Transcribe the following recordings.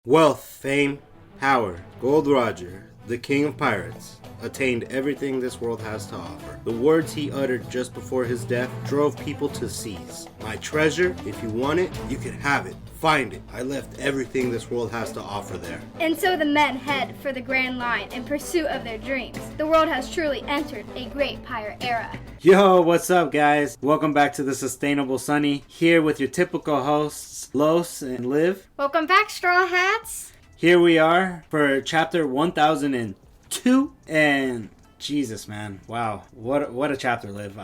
Wealth, fame, power, Gold Roger, the king of pirates, attained everything this world has to offer. The words he uttered just before his death drove people to seas. My treasure, if you want it, you can have it. Find it. I left everything this world has to offer there. And so the men head for the Grand Line in pursuit of their dreams. The world has truly entered a great pirate era. Yo, what's up, guys? Welcome back to the Sustainable Sunny, here with your typical hosts, Los and Liv. Welcome back, Strawhats. Here we are for chapter 1002, and Jesus, man, wow, what a chapter, Liv.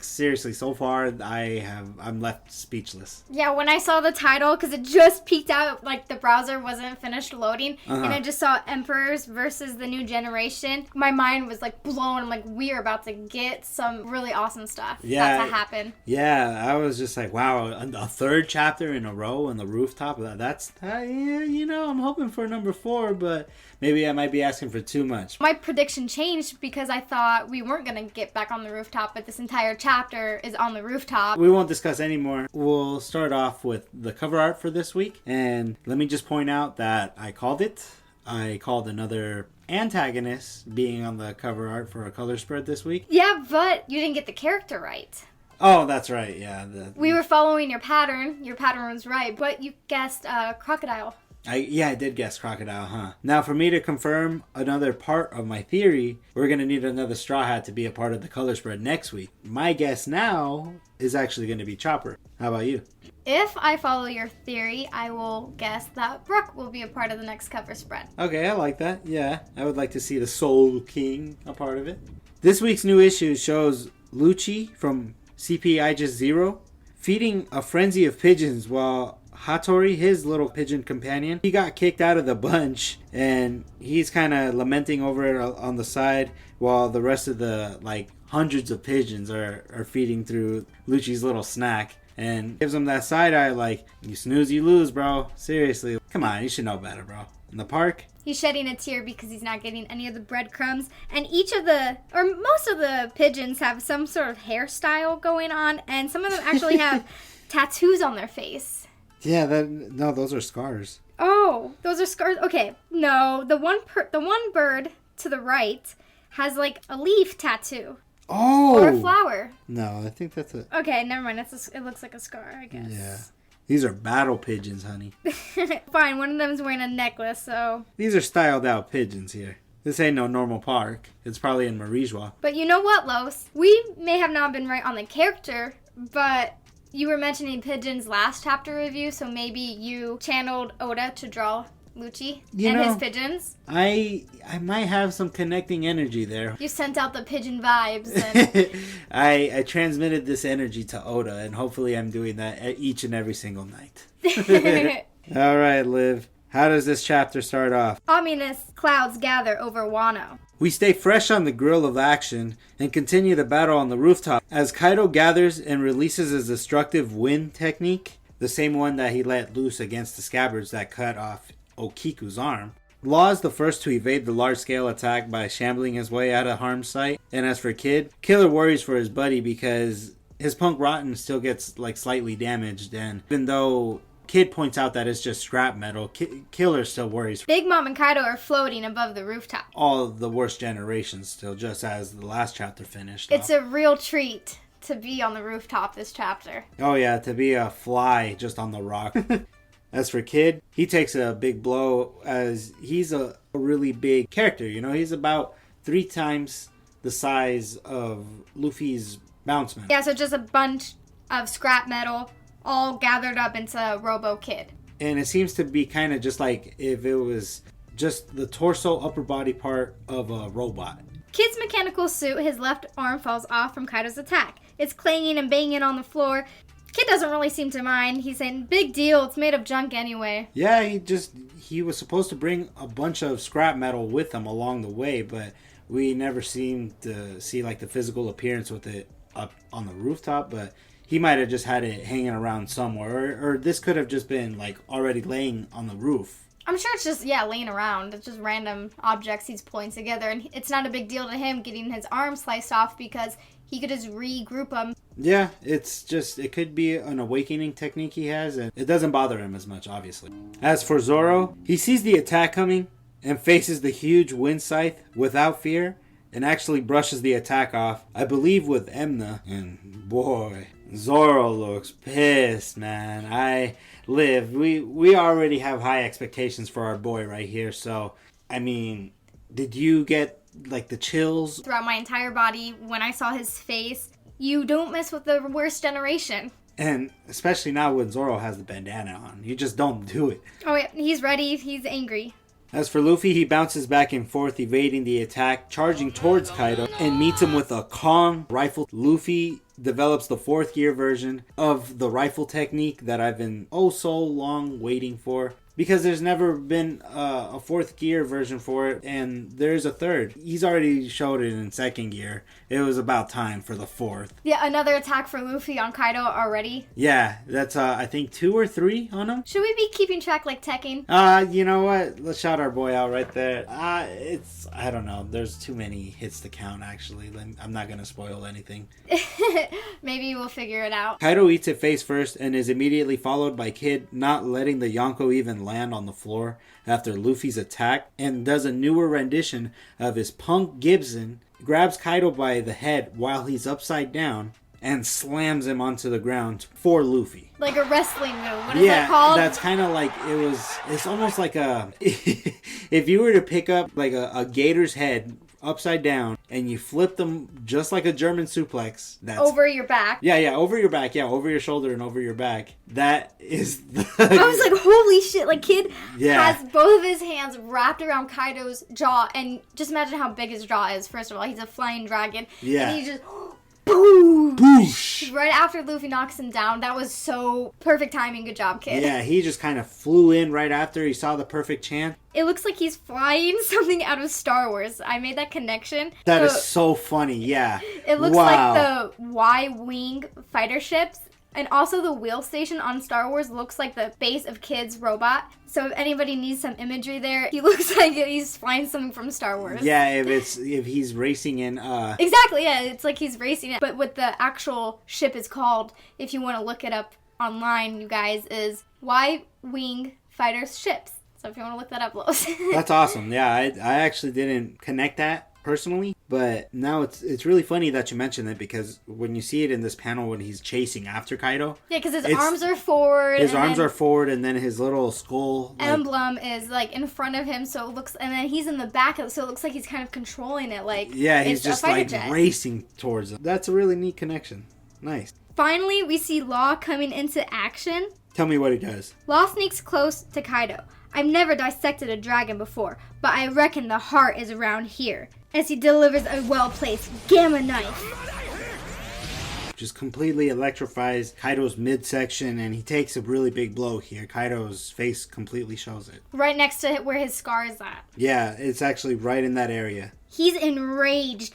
Seriously, so far I'm left speechless. Yeah, when I saw the title, because it just peeked out, like the browser wasn't finished loading, and I just saw Emperors versus the New Generation, my mind was like blown. I'm like, we are about to get some really awesome stuff. About to happen. Yeah, I was just like, wow, a third chapter in a row on the rooftop. I'm hoping for number 4, but maybe I might be asking for too much. My prediction changed because I thought we weren't going to get back on the rooftop, but this entire chapter is on the rooftop. We won't discuss anymore. We'll start off with the cover art for this week. And let me just point out that I called it. I called another antagonist being on the cover art for a color spread this week. Yeah, but you didn't get the character right. Oh, that's right. Yeah. We were following your pattern. Your pattern was right, but you guessed crocodile. I did guess crocodile, huh? Now, for me to confirm another part of my theory, we're going to need another Straw Hat to be a part of the color spread next week. My guess now is actually going to be Chopper. How about you? If I follow your theory, I will guess that Brooke will be a part of the next cover spread. Okay, I like that. Yeah, I would like to see the Soul King a part of it. This week's new issue shows Lucci from CP Aegis Zero feeding a frenzy of pigeons while Hattori, his little pigeon companion, he got kicked out of the bunch, and he's kind of lamenting over it on the side while the rest of the hundreds of pigeons are feeding through Lucci's little snack, and gives him that side eye like, you snooze you lose, bro. Seriously, come on, you should know better, bro. In the park, he's shedding a tear because he's not getting any of the breadcrumbs, and most of the pigeons have some sort of hairstyle going on, and some of them actually have tattoos on their face. Yeah, those are scars. Oh, those are scars. Okay, no, the one bird to the right has like a leaf tattoo. Oh, or a flower. No, I think that's a. Okay, never mind. It looks like a scar, I guess. Yeah, these are battle pigeons, honey. Fine, one of them's wearing a necklace, so. These are styled out pigeons here. This ain't no normal park. It's probably in Marijois. But you know what, Los? We may have not been right on the character, but you were mentioning pigeons last chapter review, so maybe you channeled Oda to draw Lucci his pigeons. I might have some connecting energy there. You sent out the pigeon vibes. And I transmitted this energy to Oda, and hopefully I'm doing that each and every single night. All right, Liv. How does this chapter start off? Ominous clouds gather over Wano. We stay fresh on the grill of action and continue the battle on the rooftop as Kaido gathers and releases his destructive wind technique, the same one that he let loose against the scabbards that cut off Okiku's arm. Law is the first to evade the large-scale attack by shambling his way out of harm's sight, and as for Kid, Killer worries for his buddy because his Punk Rotten still gets slightly damaged, and even though Kid points out that it's just scrap metal, Killer still worries. Big Mom and Kaido are floating above the rooftop. All of the worst generations still, just as the last chapter finished. It's a real treat to be on the rooftop this chapter. Oh yeah, to be a fly just on the rock. As for Kid, he takes a big blow as he's a really big character. You know, he's about 3 times the size of Luffy's Bounceman. Yeah, so just a bunch of scrap metal all gathered up into Robo Kid. And it seems to be kind of just like if it was just the torso, upper body part of a robot. Kid's mechanical suit, his left arm falls off from Kaido's attack. It's clanging and banging on the floor. Kid doesn't really seem to mind. He's saying, big deal, it's made of junk anyway. Yeah, he was supposed to bring a bunch of scrap metal with him along the way, but we never seemed to see the physical appearance with it up on the rooftop, but he might have just had it hanging around somewhere, or this could have just been already laying on the roof. I'm sure it's just, laying around. It's just random objects he's pulling together. And it's not a big deal to him getting his arm sliced off because he could just regroup them. Yeah, it could be an awakening technique he has, and it doesn't bother him as much, obviously. As for Zoro, he sees the attack coming and faces the huge wind scythe without fear and actually brushes the attack off, I believe with Emna. And boy, Zoro looks pissed, man. We already have high expectations for our boy right here, so, I mean, did you get, like, the chills? Throughout my entire body, when I saw his face, you don't mess with the worst generation. And especially now when Zoro has the bandana on. You just don't do it. Oh, yeah, he's ready. He's angry. As for Luffy, he bounces back and forth, evading the attack, charging towards Kaido, and meets him with a Kong rifle. Luffy develops the 4th gear version of the rifle technique that I've been so long waiting for. Because there's never been a 4th gear version for it, and there's a 3rd. He's already showed it in 2nd gear. It was about time for the 4th. Yeah, another attack for Luffy on Kaido already. Yeah, that's I think 2 or 3 on him. Should we be keeping track like Tekken? You know what? Let's shout our boy out right there. I don't know. There's too many hits to count, actually. I'm not going to spoil anything. Maybe we'll figure it out. Kaido eats it face first and is immediately followed by Kid not letting the Yonko even land on the floor after Luffy's attack, and does a newer rendition of his Punk Gibson, grabs Kaido by the head while he's upside down, and slams him onto the ground for Luffy. Like a wrestling move. What is that called? That's kind of like, it's almost like if you were to pick up like a gator's head upside down and you flip them just like a German suplex. That's over your back. Yeah, over your back. Yeah, over your shoulder and over your back. That is the... I was like, holy shit. Like, Kid has both of his hands wrapped around Kaido's jaw. And just imagine how big his jaw is. First of all, he's a flying dragon. Yeah. And he just... Boom! Boosh! Right after Luffy knocks him down. That was so perfect timing. Good job, Kid. Yeah, he just kind of flew in right after he saw the perfect chance. It looks like he's flying something out of Star Wars. I made that connection. That is so funny, yeah. It looks like the Y-Wing fighter ships. And also the wheel station on Star Wars looks like the base of Kid's robot. So if anybody needs some imagery there, he looks like he's flying something from Star Wars. Yeah, if he's racing in Exactly, yeah, it's like he's racing it. But what the actual ship is called, if you want to look it up online, you guys, is Y-Wing fighter ships. So if you want to look that up, Los. That's awesome. Yeah, I actually didn't connect that personally, but now it's really funny that you mentioned it, because when you see it in this panel when he's chasing after Kaido, yeah, because his arms are forward, and then his little skull emblem is like in front of him, so it looks, and then he's in the back of it, so it looks like he's kind of controlling it, like he's just like racing towards him. That's a really neat connection. Nice. Finally, we see Law coming into action. Tell me what he does. Law sneaks close to Kaido. I've never dissected a dragon before, but I reckon the heart is around here. As he delivers a well-placed Gamma Knife. Just completely electrifies Kaido's midsection, and he takes a really big blow here. Kaido's face completely shows it. Right next to where his scar is at. Yeah, it's actually right in that area. He's enraged.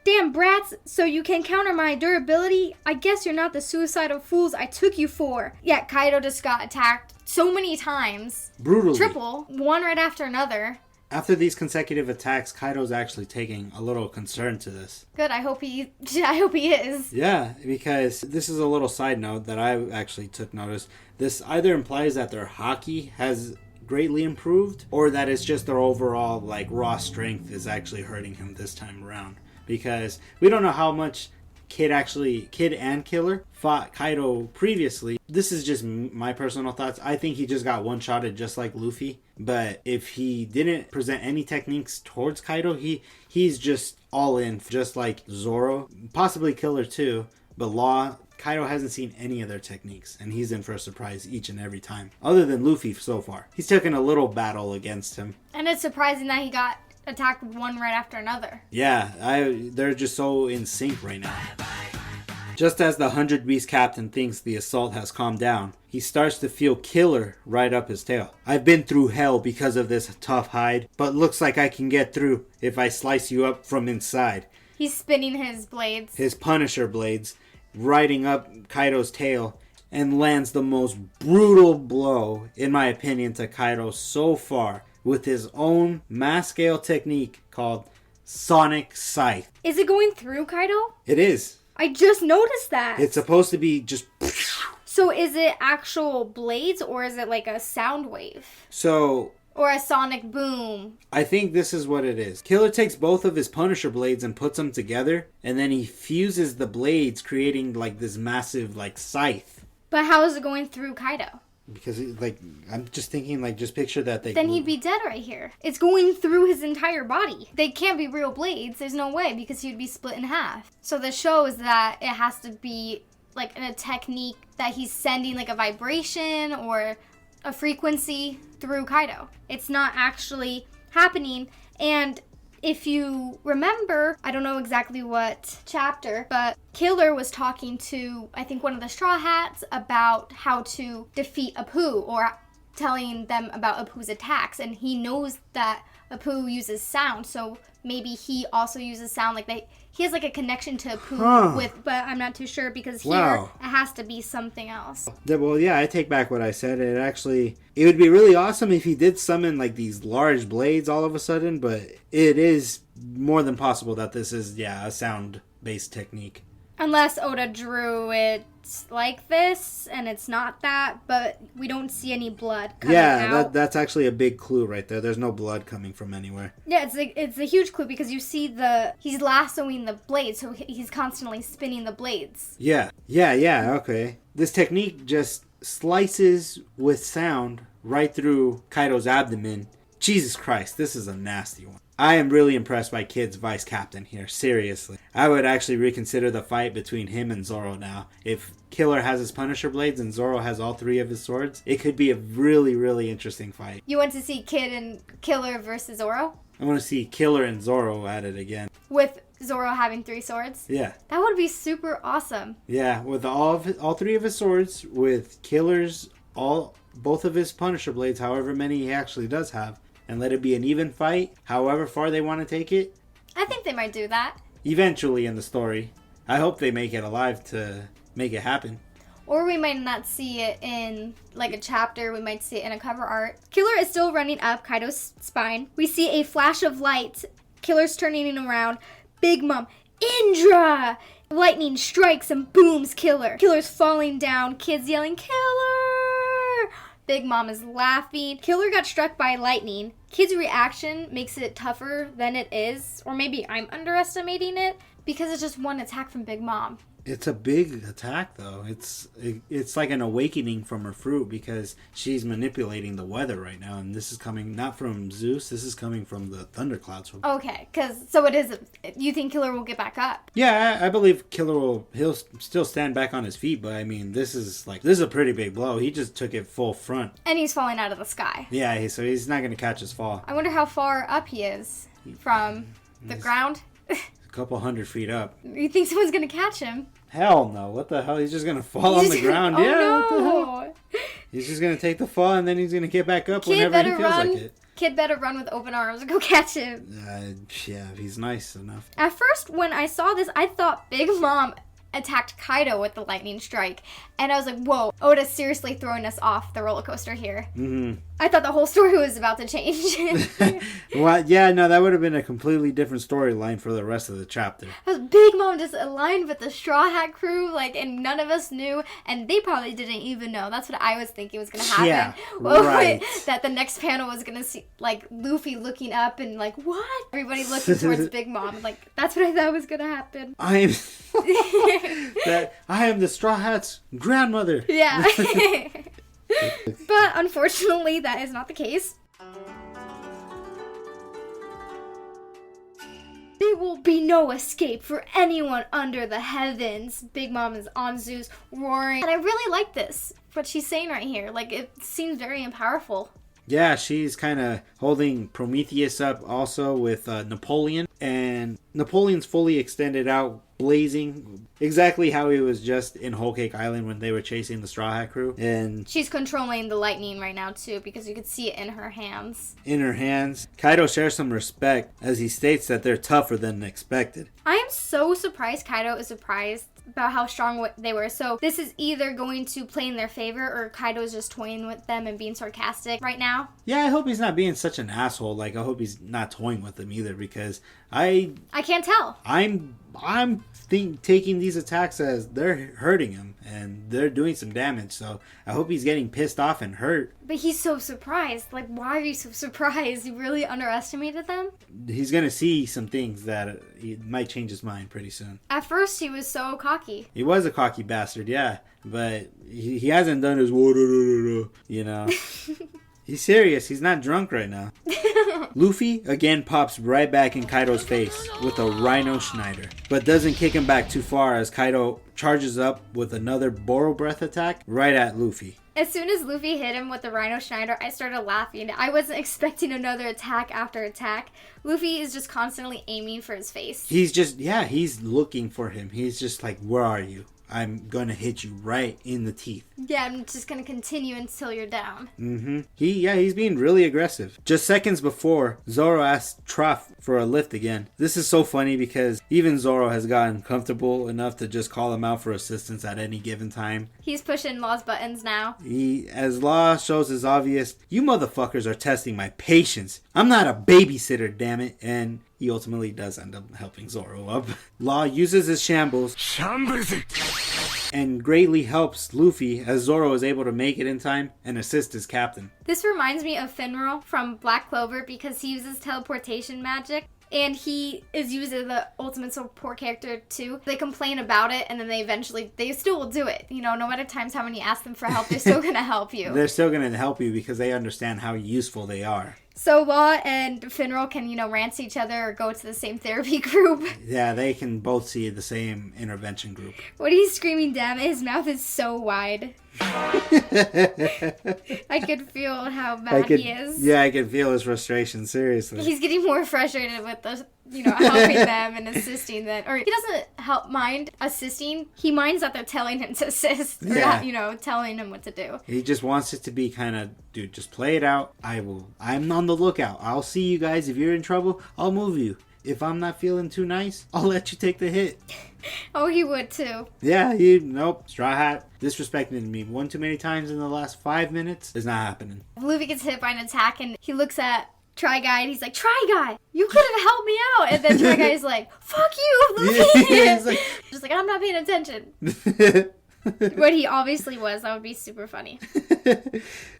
Damn brats, so you can counter my durability? I guess you're not the suicidal fools I took you for. Yeah, Kaido just got attacked so many times. Brutally. Triple, one right after another. After these consecutive attacks, Kaido's actually taking a little concern to this. Good, I hope he is. Yeah, because this is a little side note that I actually took notice. This either implies that their haki has greatly improved, or that it's just their overall like raw strength is actually hurting him this time around. Because we don't know how much Kid and Killer fought Kaido previously. This is just my personal thoughts. I think he just got one-shotted just like Luffy. But if he didn't present any techniques towards Kaido, he's just all in, just like Zoro. Possibly Killer too. But Law, Kaido hasn't seen any of their techniques, and he's in for a surprise each and every time. Other than Luffy so far. He's taken a little battle against him. And it's surprising that he got attacked one right after another. Yeah, they're just so in sync right now. Just as the 100 Beast captain thinks the assault has calmed down, he starts to feel Killer right up his tail. I've been through hell because of this tough hide, but looks like I can get through if I slice you up from inside. He's spinning his blades. His Punisher blades, riding up Kaido's tail, and lands the most brutal blow, in my opinion, to Kaido so far with his own mass scale technique called Sonic Scythe. Is it going through Kaido? It is. I just noticed that. It's supposed to be just... So is it actual blades or is it like a sound wave? So... Or a sonic boom? I think this is what it is. Killer takes both of his Punisher blades and puts them together, and then he fuses the blades, creating like this massive like scythe. But how is it going through Kaido? Because like I'm just thinking, like, just picture that they... Then he'd be dead right here. It's going through his entire body. They can't be real blades. There's no way, because he'd be split in half. So this shows that it has to be like in a technique that he's sending like a vibration or a frequency through Kaido. It's not actually happening. And if you remember, I don't know exactly what chapter, but Killer was talking to, I think, one of the Straw Hats about how to defeat Apu, or telling them about Apu's attacks. And he knows that Apu uses sound, so maybe he also uses sound. Like he has like a connection to Apu with, but I'm not too sure, because here it has to be something else. Well, yeah, I take back what I said. It would be really awesome if he did summon like these large blades all of a sudden, but it is more than possible that this is, a sound-based technique. Unless Oda drew it like this, and it's not that, but we don't see any blood coming out. That's actually a big clue right there. There's no blood coming from anywhere. Yeah, it's a huge clue, because you see he's lassoing the blades, so he's constantly spinning the blades. Yeah, okay. This technique just slices with sound right through Kaido's abdomen. Jesus Christ, this is a nasty one. I am really impressed by Kid's vice captain here, seriously. I would actually reconsider the fight between him and Zoro now. If Killer has his Punisher blades and Zoro has all three of his swords, it could be a really, really interesting fight. You want to see Kid and Killer versus Zoro? I want to see Killer and Zoro at it again. With Zoro having 3 swords? Yeah. That would be super awesome. Yeah, with all three of his swords, with Killer's both of his Punisher blades, however many he actually does have, and let it be an even fight, however far they want to take it. I think they might do that. Eventually in the story. I hope they make it alive to make it happen. Or we might not see it in like a chapter, we might see it in a cover art. Killer is still running up Kaido's spine. We see a flash of light. Killer's turning around. Big Mom, Indra! Lightning strikes and booms Killer. Killer's falling down. Kids yelling, Killer! Big Mom is laughing. Killer got struck by lightning. Kid's reaction makes it tougher than it is. Or maybe I'm underestimating it, because it's just one attack from Big Mom. It's a big attack, though. It's like an awakening from her fruit, because she's manipulating the weather right now, and this is coming not from Zeus. This is coming from the thunderclouds. Okay, so it is. You think Killer will get back up? Yeah, I believe he'll still stand back on his feet, but I mean, this is a pretty big blow. He just took it full front, and he's falling out of the sky. Yeah, so he's not going to catch his fall. I wonder how far up he is from the ground. A couple 100 feet up. You think someone's gonna catch him? Hell no. What the hell? He's just gonna fall on the ground. Oh, yeah, no. What the hell? He's just gonna take the fall, and then he's gonna get back up whenever he feels like it. Kid better run with open arms and go catch him. Yeah, if he's nice enough. At first, when I saw this, I thought Big Mom attacked Kaido with the lightning strike. And I was like, whoa, Oda's seriously throwing us off the roller coaster here. Mm-hmm. I thought the whole story was about to change. Well, yeah, no, that would have been a completely different storyline for the rest of the chapter. Big Mom just aligned with the Straw Hat crew, and none of us knew, and they probably didn't even know. That's what I was thinking was going to happen. Yeah, right. That the next panel was going to see, Luffy looking up and, what? Everybody looking towards Big Mom. That's what I thought was going to happen. I am the Straw Hat's grandmother. Yeah. But unfortunately, that is not the case. There will be no escape for anyone under the heavens. Big Mom is on Zeus, roaring. And I really like this, what she's saying right here. It seems very powerful. Yeah, she's kind of holding Prometheus up also with Napoleon. And Napoleon's fully extended out, blazing, exactly how he was just in Whole Cake Island when they were chasing the Straw Hat crew. And she's controlling the lightning right now too, because you could see it in her hands. Kaido shares some respect as he states that they're tougher than expected. I am so surprised Kaido is surprised about how strong they were. So this is either going to play in their favor or Kaido's just toying with them and being sarcastic right now. Yeah, I hope he's not being such an asshole. Like, I hope he's not toying with them either, because I can't tell. I'm taking these attacks as they're hurting him and they're doing some damage. So I hope he's getting pissed off and hurt. But he's so surprised. Like, why are you so surprised? You really underestimated them? He's gonna see some things that he might change his mind pretty soon. At first, he was so cocky. He was a cocky bastard, yeah. But he hasn't done his, you know. He's serious. He's not drunk right now. Luffy again pops right back in Kaido's face with a Rhino Schneider, but doesn't kick him back too far as Kaido charges up with another Boro Breath attack right at Luffy. As soon as Luffy hit him with the Rhino Schneider, I started laughing. I wasn't expecting another attack after attack. Luffy is just constantly aiming for his face. He's looking for him. He's just like, where are you? I'm gonna hit you right in the teeth. Yeah, I'm just gonna continue until you're down. He's being really aggressive. Just seconds before, Zoro asked Truff for a lift again. This is so funny because even Zoro has gotten comfortable enough to just call him out for assistance at any given time. He's pushing Law's buttons now. As Law shows his obvious, you motherfuckers are testing my patience. I'm not a babysitter, damn it. And he ultimately does end up helping Zoro up. Law uses his shambles and greatly helps Luffy as Zoro is able to make it in time and assist his captain. This reminds me of Finral from Black Clover because he uses teleportation magic. And he is used as the ultimate support character too. They complain about it and then they still will do it. You know, no matter times how many ask them for help, they're still going to help you. They're still going to help you because they understand how useful they are. So Law and Finral can, rant to each other or go to the same therapy group. Yeah, they can both see the same intervention group. When he's screaming, damn it, his mouth is so wide. I could feel how mad he is. Yeah, I can feel his frustration, seriously. He's getting more frustrated with the, helping them and assisting them. Or he doesn't mind assisting. He minds that they're telling him to assist. Or not, telling him what to do. He just wants it to be kind of, dude, just play it out. I'm on the lookout. I'll see you guys. If you're in trouble, I'll move you. If I'm not feeling too nice, I'll let you take the hit. Oh, he would too. Yeah, nope. Straw Hat disrespected me one too many times in the last 5 minutes. It's not happening. Luffy gets hit by an attack and he looks at Try Guy and he's like, Try Guy, you could have helped me out. And then Try Guy's like, fuck you, Luffy. Yeah, he's like, just like, I'm not paying attention. What he obviously was. That would be super funny.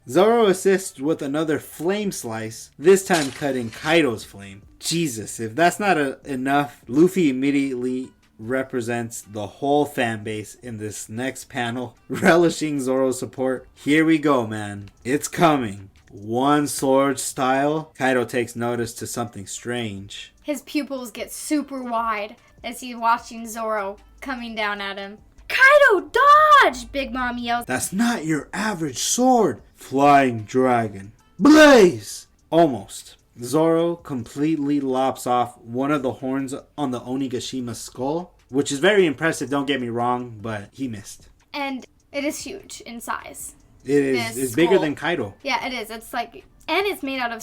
Zoro assists with another flame slice, this time cutting Kaido's flame. Jesus, if that's not enough, Luffy immediately represents the whole fan base in this next panel, relishing Zoro's support. Here we go, man. It's coming. One sword style. Kaido takes notice to something strange. His pupils get super wide as he's watching Zoro coming down at him. Kaido, dodge! Big Mom yells. That's not your average sword. Flying dragon. Blaze! Almost. Zoro completely lops off one of the horns on the Onigashima skull, which is very impressive, don't get me wrong, but he missed. And it is huge in size. It is. It's bigger than Kaido. Yeah, it is. It's like, and it's made out of,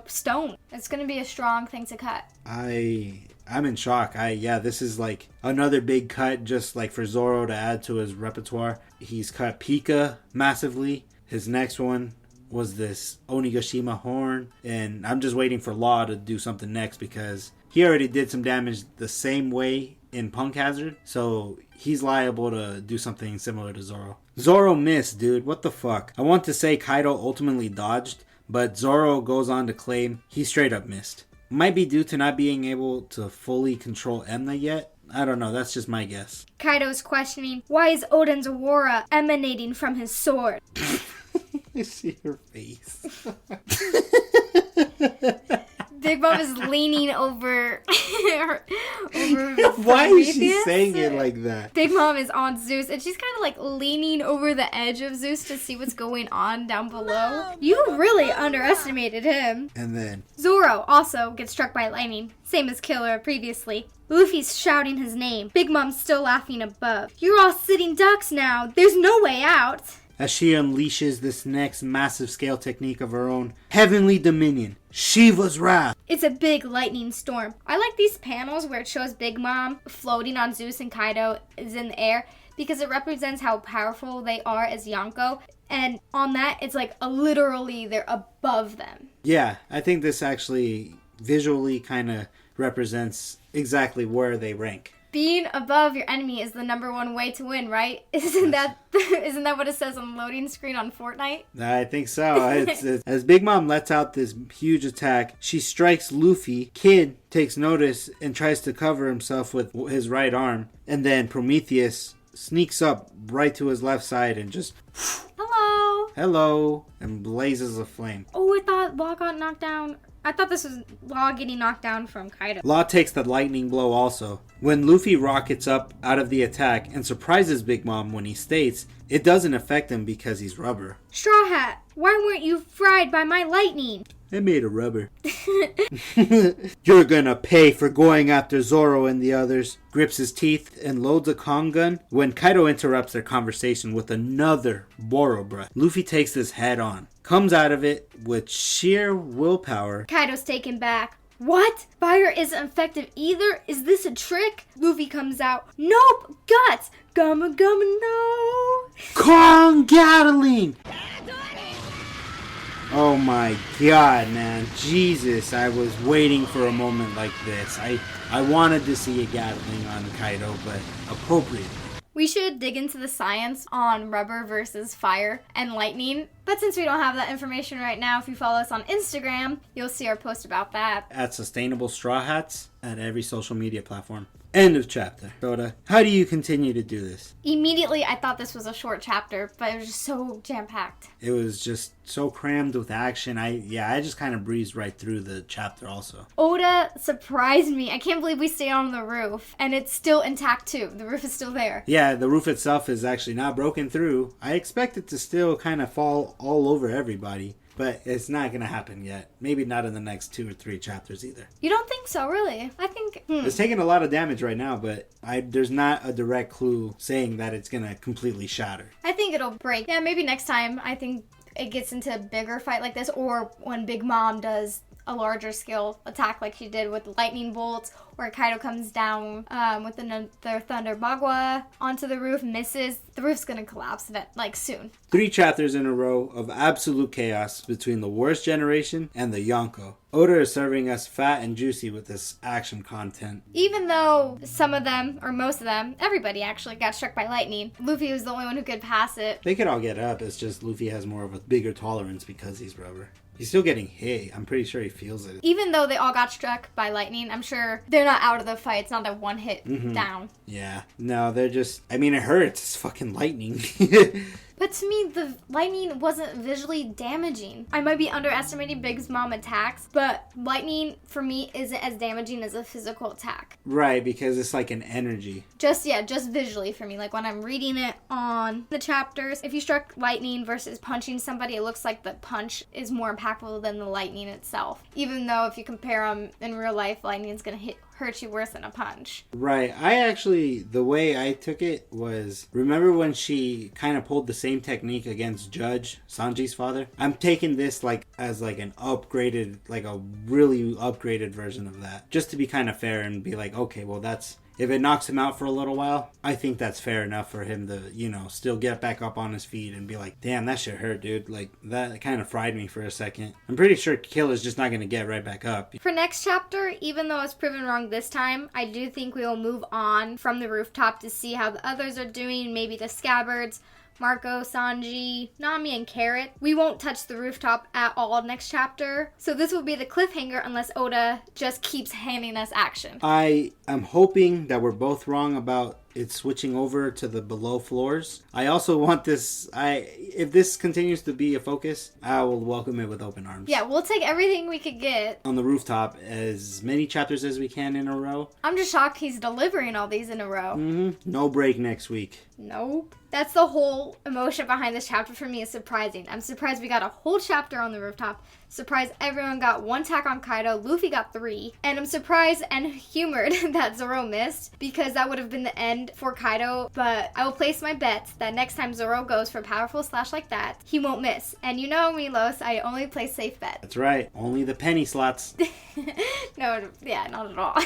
stone. It's going to be a strong thing to cut. I'm in shock. This is like another big cut just like for Zoro to add to his repertoire. He's cut Pika massively. His next one was this Onigashima horn. And I'm just waiting for Law to do something next because he already did some damage the same way in Punk Hazard. So he's liable to do something similar to Zoro. Zoro missed, dude. What the fuck? I want to say Kaido ultimately dodged, but Zoro goes on to claim he straight up missed. Might be due to not being able to fully control Emna yet. I don't know, that's just my guess. Kaido's questioning, why is Oden's aura emanating from his sword? I see her face. Big Mom is leaning over Why is she saying it like that? Big Mom is on Zeus, and she's kind of like leaning over the edge of Zeus to see what's going on down below. You really underestimated him. And then Zoro also gets struck by lightning, same as Killer previously. Luffy's shouting his name. Big Mom's still laughing above. You're all sitting ducks now. There's no way out. As she unleashes this next massive scale technique of her own, Heavenly Dominion. Shiva's wrath. It's a big lightning storm. I like these panels where it shows Big Mom floating on Zeus and Kaido is in the air because it represents how powerful they are as Yonko. And on that, it's like literally they're above them. Yeah, I think this actually visually kind of represents exactly where they rank. Being above your enemy is the number one way to win, right? Isn't that what it says on the loading screen on Fortnite? I think so. As Big Mom lets out this huge attack, she strikes Luffy. Kid takes notice and tries to cover himself with his right arm. And then Prometheus sneaks up right to his left side and just... Hello! And blazes a flame. Oh, I thought Law got knocked down. I thought this was Law getting knocked down from Kaido. Law takes the lightning blow also. When Luffy rockets up out of the attack and surprises Big Mom when he states, it doesn't affect him because he's rubber. Straw Hat, why weren't you fried by my lightning? It made of rubber. You're gonna pay for going after Zoro and the others. Grips his teeth and loads a Kong gun when Kaido interrupts their conversation with another Boro breath. Luffy takes this head on. Comes out of it with sheer willpower. Kaido's taken back. What? Fire isn't effective either? Is this a trick? Luffy comes out. Nope! Guts! Gumma gumma no! Kong Gatling! Oh my god, man. Jesus, I was waiting for a moment like this. I wanted to see a Gatling on Kaido, but appropriately. We should dig into the science on rubber versus fire and lightning. But since we don't have that information right now, if you follow us on Instagram, you'll see our post about that. At Sustainable Strawhats at every social media platform. End of chapter. Soda, how do you continue to do this? Immediately, I thought this was a short chapter, but it was just so jam-packed. It was just so crammed with action. I just kind of breezed right through the chapter also. Oda surprised me. I can't believe we stayed on the roof, and it's still intact too. The roof is still there. Yeah, the roof itself is actually not broken through. I expect it to still kind of fall all over everybody. But it's not going to happen yet. Maybe not in the next 2 or 3 chapters either. You don't think so, really? I think... It's taking a lot of damage right now, but there's not a direct clue saying that it's going to completely shatter. I think it'll break. Yeah, maybe next time I think it gets into a bigger fight like this, or when Big Mom does a larger scale attack like she did with the lightning bolts, or Kaido comes down with their Thunder Bagua onto the roof, misses. The roof's gonna collapse soon. 3 chapters in a row of absolute chaos between the worst generation and the Yonko. Oda is serving us fat and juicy with this action content. Even though some of them, or most of them, everybody actually got struck by lightning, Luffy was the only one who could pass it. They could all get up, it's just Luffy has more of a bigger tolerance because he's rubber. He's still getting hit. I'm pretty sure he feels it. Even though they all got struck by lightning, I'm sure they're not out of the fight. It's not a one hit down. Yeah. No, they're just... I mean, it hurts. It's fucking lightning. But to me, the lightning wasn't visually damaging. I might be underestimating Big Mom attacks, but lightning, for me, isn't as damaging as a physical attack. Right, because it's like an energy. Just visually for me. Like when I'm reading it on the chapters, if you struck lightning versus punching somebody, it looks like the punch is more impactful than the lightning itself. Even though if you compare them in real life, lightning's gonna hurt you worse than a punch. Right. The way I took it was, remember when she kind of pulled the same technique against Judge, Sanji's father? I'm taking this as an upgraded, a really upgraded version of that. Just to be kind of fair and be like, okay, well if it knocks him out for a little while, I think that's fair enough for him to, still get back up on his feet and be like, damn, that shit hurt, dude. That kind of fried me for a second. I'm pretty sure Killer's just not going to get right back up. For next chapter, even though it's proven wrong this time, I do think we will move on from the rooftop to see how the others are doing, maybe the Scabbards, Marco, Sanji, Nami, and Carrot. We won't touch the rooftop at all next chapter. So this will be the cliffhanger unless Oda just keeps handing us action. I am hoping that we're both wrong about it switching over to the below floors. I also want this, if this continues to be a focus, I will welcome it with open arms. Yeah, we'll take everything we could get. On the rooftop, as many chapters as we can in a row. I'm just shocked he's delivering all these in a row. No break next week. Nope. That's the whole emotion behind this chapter for me is surprising. I'm surprised we got a whole chapter on the rooftop. Surprised everyone got 1 attack on Kaido. Luffy got 3. And I'm surprised and humored that Zoro missed, because that would have been the end for Kaido. But I will place my bets that next time Zoro goes for a powerful slash like that, he won't miss. And you know me, Los, I only place safe bets. That's right. Only the penny slots. No, yeah, not at all.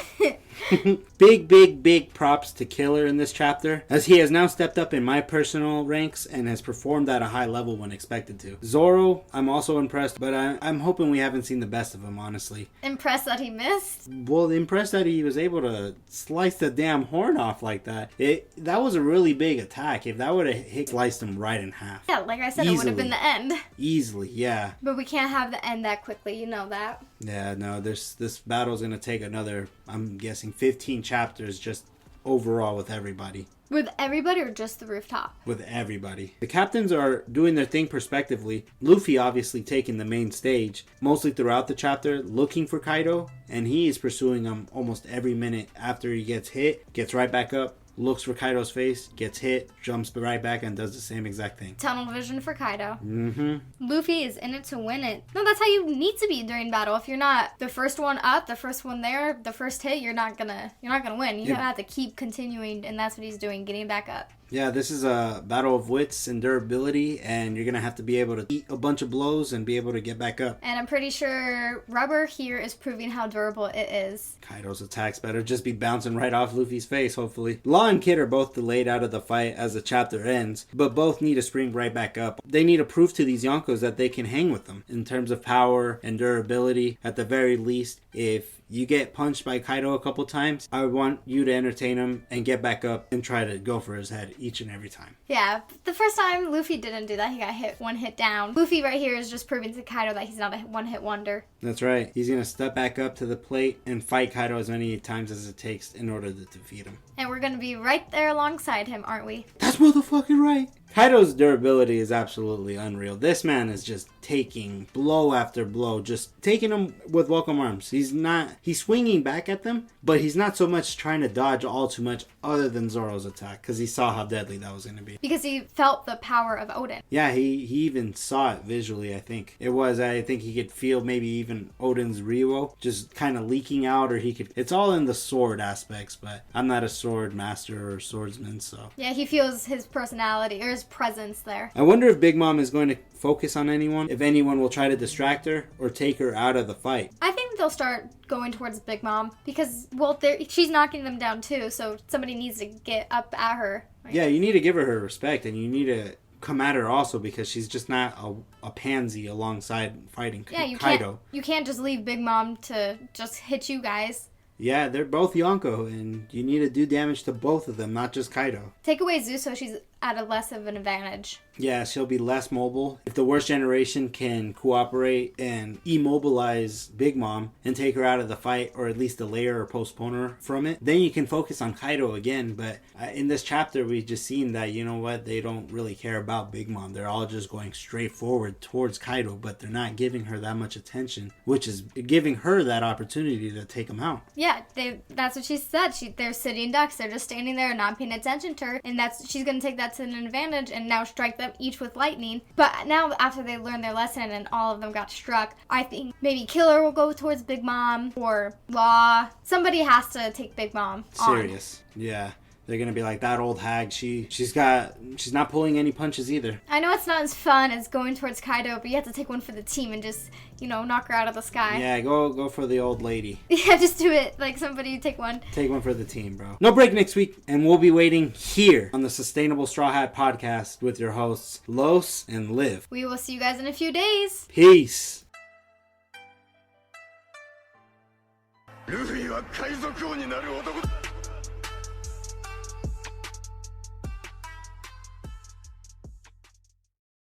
Big props to Killer in this chapter, as he has now stepped up in my personal ranks and has performed at a high level when expected to. Zoro, I'm also impressed, but I'm hoping we haven't seen the best of him, honestly. Impressed that he missed? Well, impressed that he was able to slice the damn horn off like that. That was a really big attack. If that would have sliced him right in half. Yeah, like I said, Easily. it would have been the end. Easily, yeah. But we can't have the end that quickly, you know that. Yeah, no, this battle's gonna take another, I'm guessing, 15 chapters just overall with everybody. With everybody or just the rooftop? With everybody. The captains are doing their thing prospectively. Luffy obviously taking the main stage, mostly throughout the chapter, looking for Kaido, and he is pursuing him almost every minute. After he gets hit, gets right back up, looks for Kaido's face, gets hit, jumps right back, and does the same exact thing. Tunnel vision for Kaido. Mm-hmm. Luffy is in it to win it. No, that's how you need to be during battle. If you're not the first one up, the first one there, the first hit, you're not gonna win. You have to keep continuing, and that's what he's doing, getting back up. Yeah, this is a battle of wits and durability, and you're going to have to be able to eat a bunch of blows and be able to get back up. And I'm pretty sure Rubber here is proving how durable it is. Kaido's attacks better just be bouncing right off Luffy's face, hopefully. Law and Kid are both delayed out of the fight as the chapter ends, but both need to spring right back up. They need to prove to these Yonkos that they can hang with them in terms of power and durability. At the very least, if you get punched by Kaido a couple times, I want you to entertain him and get back up and try to go for his head each and every time. Yeah, the first time Luffy didn't do that. He got hit 1 hit down. Luffy right here is just proving to Kaido that he's not a one-hit wonder. That's right. He's going to step back up to the plate and fight Kaido as many times as it takes in order to defeat him. And we're going to be right there alongside him, aren't we? That's motherfucking right. Kaido's durability is absolutely unreal. This man is just taking blow after blow, just taking them with welcome arms. He's swinging back at them, but he's not so much trying to dodge all too much other than Zoro's attack, because he saw how deadly that was going to be. Because he felt the power of Odin. Yeah, he even saw it visually, I think. I think he could feel maybe even Odin's Ryuo just kind of leaking out, or it's all in the sword aspects, but I'm not a sword master or swordsman, so. Yeah, he feels his personality, or his presence there. I wonder if Big Mom is going to focus on anyone, if anyone will try to distract her or take her out of the fight. I think they'll start going towards Big Mom because, well, she's knocking them down too, so somebody needs to get up at her. Yeah, you need to give her respect, and you need to come at her also, because she's just not a pansy alongside fighting Kaido. You can't just leave Big Mom to just hit you guys. Yeah, they're both Yonko, and you need to do damage to both of them, not just Kaido. Take away Zeus so she's at a less of an advantage. Yeah, she'll be less mobile. If the worst generation can cooperate and immobilize Big Mom and take her out of the fight, or at least delay her or postpone her from it, then you can focus on Kaido again. But in this chapter, we've just seen that, you know what, they don't really care about Big Mom. They're all just going straight forward towards Kaido, but they're not giving her that much attention, which is giving her that opportunity to take him out. Yeah, that's what she said. They're sitting ducks. They're just standing there and not paying attention to her, and she's going to take that to an advantage and now strike them each with lightning. But now, after they learned their lesson and all of them got struck, I think maybe Killer will go towards Big Mom, or Law. Somebody has to take Big Mom on. Serious. Yeah. They're going to be like, that old hag, she's not pulling any punches either. I know it's not as fun as going towards Kaido, but you have to take one for the team and just, knock her out of the sky. Yeah, go for the old lady. Yeah, just do it. Like, somebody take one. Take one for the team, bro. No break next week, and we'll be waiting here on the Sustainable Strawhat podcast with your hosts, Los and Liv. We will see you guys in a few days. Peace. ルフィは海賊王になる男だ